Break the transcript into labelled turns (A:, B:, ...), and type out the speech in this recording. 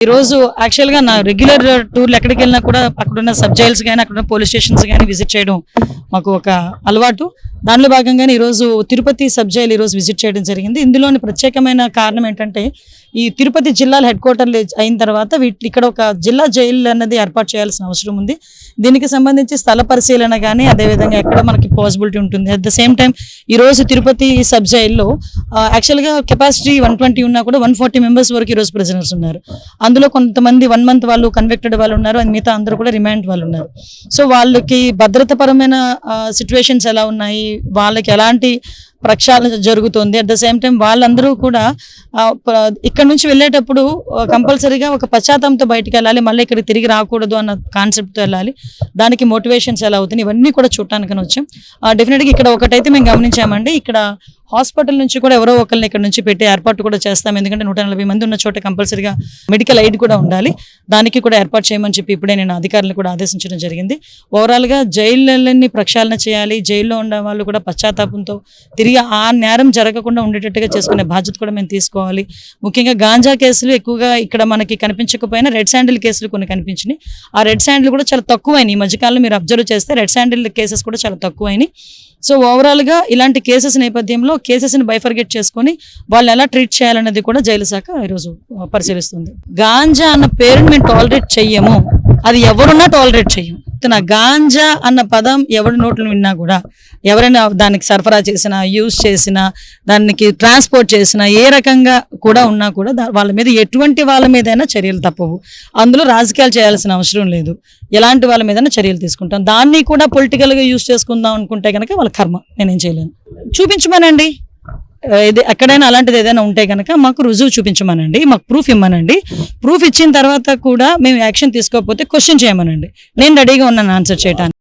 A: ఈ రోజు యాక్చువల్ గా నా రెగ్యులర్ టూర్లు ఎక్కడికి వెళ్ళినా కూడా అక్కడున్న సబ్ జైల్స్ కానీ అక్కడ పోలీస్ స్టేషన్స్ కానీ విజిట్ చేయడం మాకు ఒక అలవాటు. దానిలో భాగంగానే ఈరోజు తిరుపతి సబ్ జైలు ఈరోజు విజిట్ చేయడం జరిగింది. ఇందులోని ప్రత్యేకమైన కారణం ఏంటంటే ఈ తిరుపతి జిల్లాల హెడ్ క్వార్టర్లు అయిన తర్వాత ఇక్కడ ఒక జిల్లా జైలు అన్నది ఏర్పాటు చేయాల్సిన అవసరం ఉంది. దీనికి సంబంధించి స్థల పరిశీలన కానీ అదేవిధంగా ఎక్కడ మనకి పాసిబిలిటీ ఉంటుంది. అట్ ద సేమ్ టైం ఈరోజు తిరుపతి సబ్ జైల్లో యాక్చువల్గా కెపాసిటీ 120 ఉన్నా కూడా 140 మెంబర్స్ వరకు ఈరోజు ప్రిజనర్స్ ఉన్నారు. అందులో కొంతమంది 1 month వాళ్ళు కన్విక్టెడ్ వాళ్ళు ఉన్నారు, మిగతా అందరూ కూడా రిమాండ్ వాళ్ళు ఉన్నారు. సో వాళ్ళకి భద్రతాపరమైన సిచ్యువేషన్స్ ఎలా ఉన్నాయి, వాళ్ళకి ఎలాంటి ప్రక్షాళన జరుగుతుంది. అట్ ద సేమ్ టైం వాళ్ళందరూ కూడా ఇక్కడ నుంచి వెళ్ళేటప్పుడు కంపల్సరీగా ఒక పశ్చాత్తాపంతో బయటకు వెళ్ళాలి, మళ్ళీ ఇక్కడ తిరిగి రాకూడదు అన్న కాన్సెప్ట్తో వెళ్ళాలి. దానికి మోటివేషన్స్ ఎలా అవుతుంది ఇవన్నీ కూడా చూడటానికి వచ్చాం. డెఫినెట్గా ఇక్కడ ఒకటైతే మేము గమనించామండి, ఇక్కడ హాస్పిటల్ నుంచి కూడా ఎవరో ఒకరిని ఇక్కడ నుంచి పెట్టి ఏర్పాటు కూడా చేస్తాం. ఎందుకంటే 140 మంది ఉన్న చోట కంపల్సరీగా మెడికల్ ఎయిడ్ కూడా ఉండాలి, దానికి కూడా ఏర్పాటు చేయమని చెప్పి ఇప్పుడే నేను అధికారులను కూడా ఆదేశించడం జరిగింది. ఓవరాల్గా జైళ్ళని ప్రక్షాళన చేయాలి, జైల్లో ఉన్న వాళ్ళు కూడా పశ్చాత్తాపంతో తిరిగి ఆ నేరం జరగకుండా ఉండేటట్టుగా చేసుకునే బాధ్యత కూడా మేము తీసుకోవాలి. ముఖ్యంగా గాంజా కేసులు ఎక్కువగా ఇక్కడ మనకి కనిపించకపోయినా రెడ్ శాండిల్ కేసులు కొన్ని కనిపించినాయి. ఆ రెడ్ శాండిల్ కూడా చాలా తక్కువైనాయి ఈ మధ్యకాలంలో. మీరు అబ్జర్వ్ చేస్తే రెడ్ శాండిల్ కేసెస్ కూడా చాలా తక్కువైనాయి. సో ఓవరాల్గా ఇలాంటి కేసెస్ నేపథ్యంలో కేసెస్ని బైఫర్గేట్ చేసుకొని వాళ్ళు ఎలా ట్రీట్ చేయాలనేది కూడా జైలు శాఖ ఈరోజు పరిశీలిస్తుంది. గాంజా అన్న పేరుని మేము టాలరేట్ చెయ్యము, అది ఎవరున్నా టాలరేట్ చెయ్యము. గాంజా అన్న పదం ఎవరి నోట్లు విన్నా కూడా, ఎవరైనా దానికి సరఫరా చేసినా, యూజ్ చేసినా, దానికి ట్రాన్స్పోర్ట్ చేసినా, ఏ రకంగా కూడా ఉన్నా కూడా వాళ్ళ మీద ఎటువంటి వాళ్ళ మీదైనా చర్యలు తప్పవు. అందులో రాజకీయాలు చేయాల్సిన అవసరం లేదు. ఎలాంటి వాళ్ళ మీదైనా చర్యలు తీసుకుంటాం. దాన్ని కూడా పొలిటికల్గా యూజ్ చేసుకుందాం అనుకుంటే కనుక వాళ్ళ కర్మ, నేనేం చేయలేను. చూపించమనండి, ఇది ఎక్కడైనా అలాంటిది ఏదైనా ఉంటే కనుక మాకు రుజువు చూపించమనండి, మాకు ప్రూఫ్ ఇమ్మనండి. ప్రూఫ్ ఇచ్చిన తర్వాత కూడా మేము యాక్షన్ తీసుకోకపోతే క్వశ్చన్ చేయమనండి. నేను రెడీగా ఉన్నాను ఆన్సర్ చేయడానికి.